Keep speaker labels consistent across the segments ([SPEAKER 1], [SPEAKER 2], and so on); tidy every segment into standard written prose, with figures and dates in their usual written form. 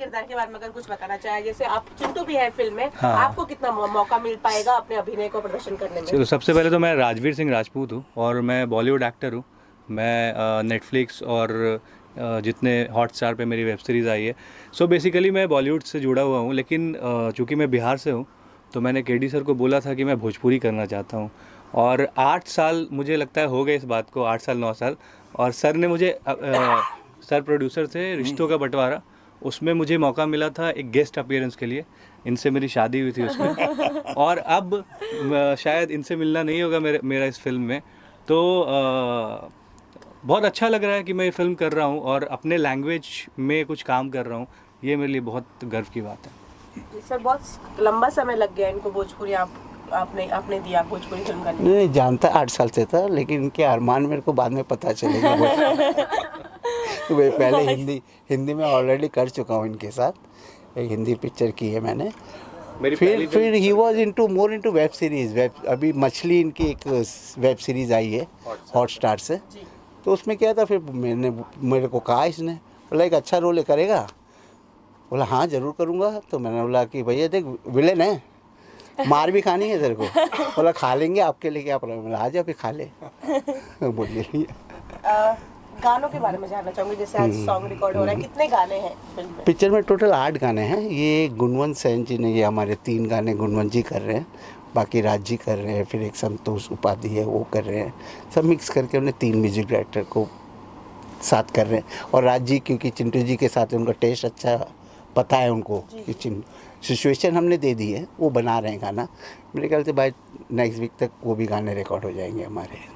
[SPEAKER 1] किरदार के बारे में अगर कुछ बताना चाहे, जैसे आप चिंटू भी है फिल्म में,
[SPEAKER 2] हाँ।
[SPEAKER 1] आपको कितना मौका मिल पाएगा अपने अभिनय को प्रदर्शन करने में?
[SPEAKER 2] चलो, सबसे पहले तो मैं राजवीर सिंह राजपूत हूँ और मैं बॉलीवुड एक्टर हूँ। मैं नेटफ्लिक्स और जितने हॉटस्टार पे मेरी वेब सीरीज़ आई है, सो बेसिकली मैं बॉलीवुड से जुड़ा हुआ हूँ। लेकिन चूँकि मैं बिहार से हूँ तो मैंने केडी सर को बोला था कि मैं भोजपुरी करना चाहता हूँ, और 8 साल मुझे लगता है हो गए इस बात को, 8 साल 9 साल। और सर ने मुझे सर प्रोड्यूसर थे रिश्तों का बंटवारा, उसमें मुझे मौका मिला था एक गेस्ट अपीयरेंस के लिए। इनसे मेरी शादी हुई थी उसमें और अब शायद इनसे मिलना नहीं होगा मेरा इस फिल्म में। तो बहुत अच्छा लग रहा है कि मैं ये फिल्म कर रहा हूँ और अपने लैंग्वेज में कुछ काम कर रहा हूँ। ये मेरे लिए बहुत गर्व की बात है।
[SPEAKER 1] सर बहुत लंबा समय लग गया इनको भोजपुरी आपने दिया भोजपुरी फिल्म करने में।
[SPEAKER 3] नहीं जानता 8 साल से था, लेकिन इनके अरमान मेरे को बाद में पता चलेगा। वे पहले हिंदी में ऑलरेडी कर चुका हूँ इनके साथ, एक हिंदी पिक्चर की है मैंने। फिर he was more into web series. अभी मछली इनकी एक वेब सीरीज़ आई है हॉटस्टार से, तो उसमें क्या था, फिर मेरे को कहा इसने, बोला एक अच्छा रोल करेगा, बोला हाँ ज़रूर करूँगा। तो मैंने बोला कि भैया देख विलेन है, मार भी खानी है तेरे को, बोला खा लेंगे, आपके लिए क्या प्रॉब्लम। बोला आ जा फिर खा ले। बोलिए
[SPEAKER 1] गानों के बारे में जानना चाहूँगी, जैसे आज सॉन्ग रिकॉर्ड हो रहा है, कितने गाने हैं फिल्म में?
[SPEAKER 3] पिक्चर में टोटल 8 गाने हैं। ये गुणवंत सेन जी ने, ये हमारे 3 गाने गुणवंत जी कर रहे हैं, बाकी राज जी कर रहे हैं, फिर एक संतोष उपाधि है वो कर रहे हैं। सब मिक्स करके उन्हें 3 म्यूजिक डायरेक्टर को साथ कर रहे हैं। और राज जी क्योंकि चिंटू जी के साथ उनका टेस्ट अच्छा पता है उनको कि सिचुएशन हमने दे दी है, वो बना रहे हैं गाना। मेरे ख्याल से बाय नेक्स्ट वीक तक वो भी गाने रिकॉर्ड हो जाएंगे हमारे।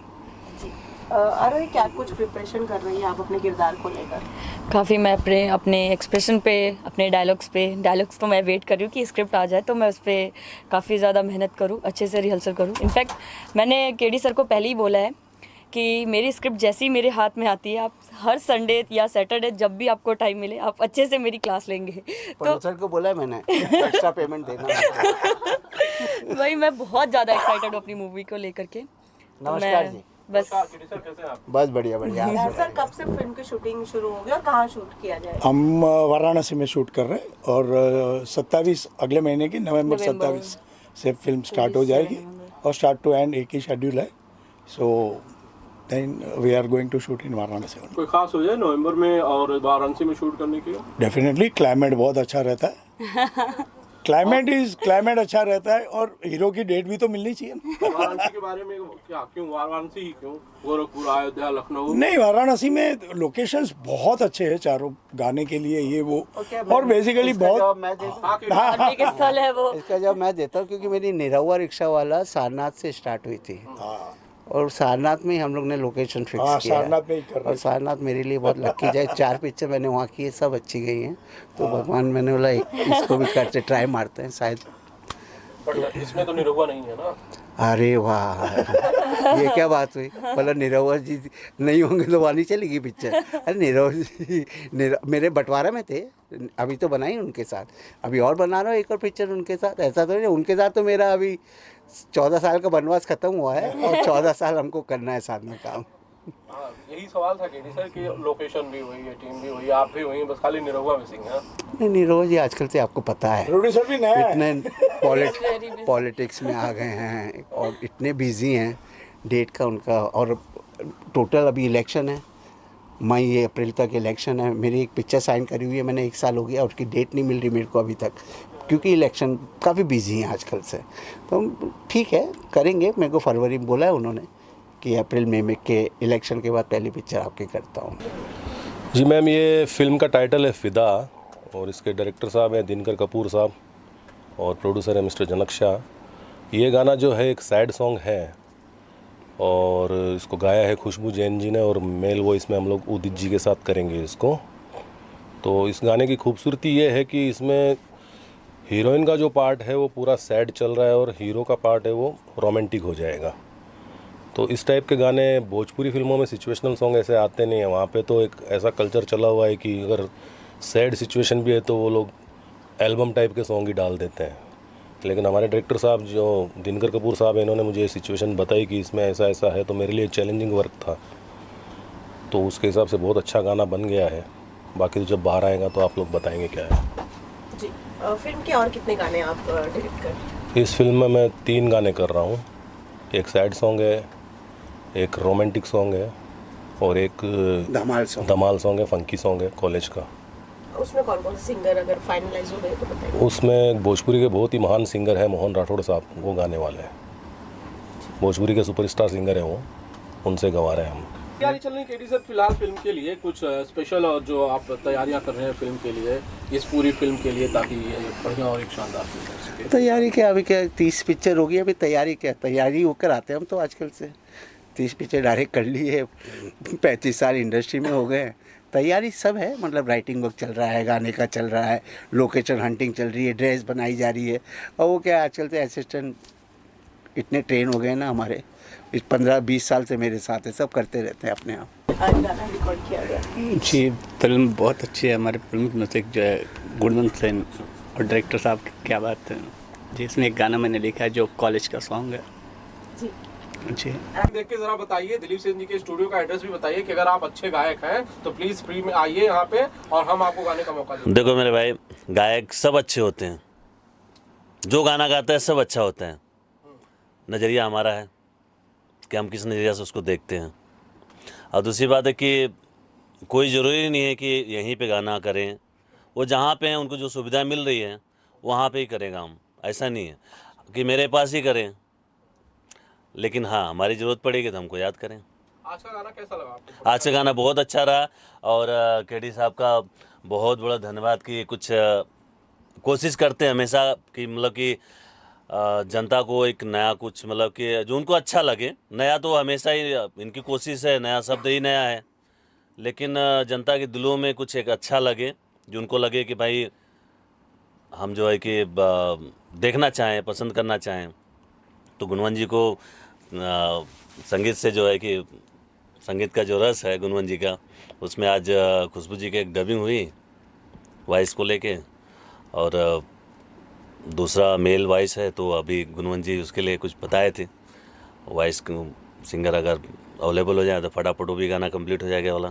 [SPEAKER 1] आरोही क्या कुछ प्रिपरेशन कर रही है आप अपने किरदार को लेकर?
[SPEAKER 4] काफ़ी मैं अपने एक्सप्रेशन पे, अपने डायलॉग्स तो मैं वेट कर रही हूँ कि स्क्रिप्ट आ जाए तो मैं उस पर काफ़ी ज़्यादा मेहनत करूँ, अच्छे से रिहर्सल करूँ। इनफैक्ट मैंने केडी सर को पहले ही बोला है कि मेरी स्क्रिप्ट जैसी मेरे हाथ में आती है, आप हर संडे या सैटरडे जब भी आपको टाइम मिले आप अच्छे से मेरी क्लास लेंगे। तो
[SPEAKER 3] सर को बोला है मैंने एक्स्ट्रा पेमेंट देना।
[SPEAKER 4] वही मैं बहुत ज़्यादा एक्साइटेड हूँ अपनी मूवी को लेकर के।
[SPEAKER 3] नमस्कार जी। बस बढ़िया।
[SPEAKER 1] सर कब से फिल्म की शूटिंग शुरू होगी और कहाँ शूट किया जाएगा?
[SPEAKER 5] हम वाराणसी में शूट कर रहे हैं और 27 अगले महीने की नवंबर 27 से फिल्म स्टार्ट हो जाएगी और स्टार्ट टू एंड एक ही शेड्यूल है। So then we are going to shoot in Varanasi.
[SPEAKER 6] कोई खास हो जाए नवंबर में और वाराणसी में शूट करने की?
[SPEAKER 5] डेफिनेटली क्लाइमेट बहुत अच्छा रहता है। क्लाइमेट अच्छा रहता है और हीरो की डेट भी तो मिलनी चाहिए।
[SPEAKER 6] वाराणसी के बारे में क्या, क्यों वाराणसी ही क्यों? गोरखपुर, अयोध्या, लखनऊ?
[SPEAKER 5] नहीं, वाराणसी में लोकेशंस बहुत अच्छे हैं चारों गाने के लिए, ये वो। और बेसिकली बहुत
[SPEAKER 4] स्थल है वो।
[SPEAKER 3] इसका जवाब मैं देता हूँ क्योंकि मेरी निरहुआ रिक्शा वाला सारनाथ से स्टार्ट हुई थी और सारनाथ में ही हम लोग ने लोकेशन फिक्स किया
[SPEAKER 5] सारनाथ में ही कर रहे हैं।
[SPEAKER 3] और सारनाथ मेरे लिए बहुत लकी जाए। 4 पिक्चर मैंने वहाँ की है, सब अच्छी गई हैं। तो भगवान, मैंने बोला इसको भी करते ट्राई मारते हैं शायद।
[SPEAKER 6] इसमें तो निरहुआ नहीं है ना?
[SPEAKER 3] अरे वाह, ये क्या बात हुई? बोला निरहुआ जी नहीं होंगे तो वहाँ नहीं चलेगी पिक्चर। अरे निरहुआ जी मेरे बंटवारा में थे, अभी तो बनाई उनके साथ, अभी और बना रहा हूँ एक और पिक्चर उनके साथ। ऐसा तो नहीं, उनके साथ तो मेरा अभी 14 साल का वनवास खत्म हुआ है और 14 साल हमको करना है साथ में काम।
[SPEAKER 6] यही सवाल था केडी सर कि लोकेशन भी वही है, टीम भी वही, आप भी वही, बस खाली निरहुआ मिसिंग है।
[SPEAKER 3] नहीं, निरहुआ जी आजकल से आपको पता है
[SPEAKER 5] प्रोड्यूसर भी नया है।
[SPEAKER 3] इतने पॉलिटिक्स में आ गए हैं और इतने बिजी हैं, डेट का उनका। और टोटल अभी इलेक्शन है, मई अप्रैल तक इलेक्शन है। मेरी एक पिक्चर साइन करी हुई है मैंने, 1 साल हो गया, उसकी डेट नहीं मिल रही मेरे को अभी तक, क्योंकि इलेक्शन काफ़ी बिजी हैं आजकल से। तो ठीक है, करेंगे। मेरे को फरवरी में बोला है उन्होंने कि अप्रैल मई में के इलेक्शन के बाद पहली पिक्चर आपकी करता हूँ।
[SPEAKER 7] जी मैम, ये फिल्म का टाइटल है फ़िदा और इसके डायरेक्टर साहब हैं दिनकर कपूर साहब और प्रोड्यूसर है मिस्टर जनक शाह। ये गाना जो है एक सैड सॉन्ग है और इसको गाया है खुशबू जैन जी ने और मेल वॉइस में हम लोग उदित जी के साथ करेंगे इसको। तो इस गाने की खूबसूरती ये है कि इसमें हीरोइन का जो पार्ट है वो पूरा सैड चल रहा है और हीरो का पार्ट है वो रोमांटिक हो जाएगा। तो इस टाइप के गाने भोजपुरी फिल्मों में सिचुएशनल सॉन्ग ऐसे आते नहीं हैं। वहाँ पे तो एक ऐसा कल्चर चला हुआ है कि अगर सैड सिचुएशन भी है तो वो लोग एल्बम टाइप के सॉन्ग ही डाल देते हैं। लेकिन हमारे डायरेक्टर साहब जो दिनकर कपूर साहब हैं, इन्होंने मुझे ये सिचुएशन बताई कि इसमें ऐसा ऐसा है, तो मेरे लिए चैलेंजिंग वर्क था। तो उसके हिसाब से बहुत अच्छा गाना बन गया है। बाकी तो जब बाहर आएगा तो आप लोग बताएंगे क्या है।
[SPEAKER 1] जी फिल्म के और कितने गाने आप डायरेक्ट कर रहे हैं?
[SPEAKER 7] इस फिल्म में मैं 3 गाने कर रहा हूँ। एक सैड सॉन्ग है, एक रोमांटिक सॉन्ग है और एक धमाल सॉन्ग है, फंकी सॉन्ग है कॉलेज का।
[SPEAKER 1] उसमें कौन कौन से सिंगर अगर फाइनलाइज हो गए तो बताइए।
[SPEAKER 7] उसमें भोजपुरी के बहुत ही महान सिंगर है मोहन राठौड़ साहब, वो गाने वाले हैं। भोजपुरी के सुपरस्टार सिंगर हैं वो, उनसे गवा रहे हैं हम।
[SPEAKER 6] तैयारी चल रही केडी सर फिलहाल फिल्म के लिए कुछ स्पेशल और जो आप तैयारियां कर रहे हैं फिल्म के लिए, इस पूरी फिल्म के लिए, ताकि ये बढ़िया और एक शानदार फिल्म हो सके?
[SPEAKER 3] तैयारी क्या, अभी क्या 30 पिक्चर होगी, अभी तैयारी क्या, तैयारी होकर आते हैं हम तो आजकल से। 30 पिक्चर डायरेक्ट कर ली है, 35 साल इंडस्ट्री में हो गए। तैयारी सब है, मतलब राइटिंग वर्क चल रहा है, गाने का चल रहा है, लोकेशन हंटिंग चल रही है, ड्रेस बनाई जा रही है। और वो क्या आजकल से असिस्टेंट इतने ट्रेन हो गए ना हमारे, इस 15-20 साल से मेरे साथ है, सब करते रहते हैं अपने आप।
[SPEAKER 1] आज गाना रिकॉर्ड किया गया।
[SPEAKER 8] जी फिल्म बहुत अच्छी है। हमारे फिल्म की म्यूजिक जो है गुणवंत सेन और डायरेक्टर साहब की क्या बात है जी। इसमें एक गाना मैंने लिखा है जो कॉलेज का सॉन्ग है
[SPEAKER 1] जी।
[SPEAKER 8] जी
[SPEAKER 6] देख के जरा बताइए, दिलीप सिंह जी के स्टूडियो का एड्रेस भी बताइए कि अगर आप अच्छे गायक हैं तो प्लीज फ्री में आइए यहाँ पे और हम आपको गाने का मौका देंगे।
[SPEAKER 9] देखो मेरे भाई, गायक सब अच्छे होते हैं, जो गाना गाता है सब अच्छा होता है। नज़रिया हमारा है कि हम किस नज़रिया से उसको देखते हैं। और दूसरी बात है कि कोई ज़रूरी नहीं है कि यहीं पे गाना करें, वो जहाँ पे हैं उनको जो सुविधा मिल रही है वहाँ पे ही करेंगे हम। ऐसा नहीं है कि मेरे पास ही करें, लेकिन हाँ हमारी ज़रूरत पड़ेगी तो हमको याद करें।
[SPEAKER 6] आज का गाना कैसा लगा आपको?
[SPEAKER 9] आज का गाना बहुत अच्छा रहा और केडी साहब का बहुत बड़ा धन्यवाद कि कुछ कोशिश करते हैं हमेशा कि मतलब कि जनता को एक नया कुछ, मतलब कि जो उनको अच्छा लगे। नया तो हमेशा ही इनकी कोशिश है, नया शब्द ही नया है, लेकिन जनता के दिलों में कुछ एक अच्छा लगे, जो उनको लगे कि भाई हम जो है कि देखना चाहें, पसंद करना चाहें। तो गुणवंत जी को संगीत से जो है कि संगीत का जो रस है गुणवंत जी का, उसमें आज खुशबू जी की एक डबिंग हुई वॉइस को लेके, और दूसरा मेल वॉइस है, तो अभी गुणवंत जी उसके लिए कुछ बताए थे। वॉइस सिंगर अगर अवेलेबल हो जाए तो फटाफट वो भी गाना कंप्लीट हो जाएगा वाला।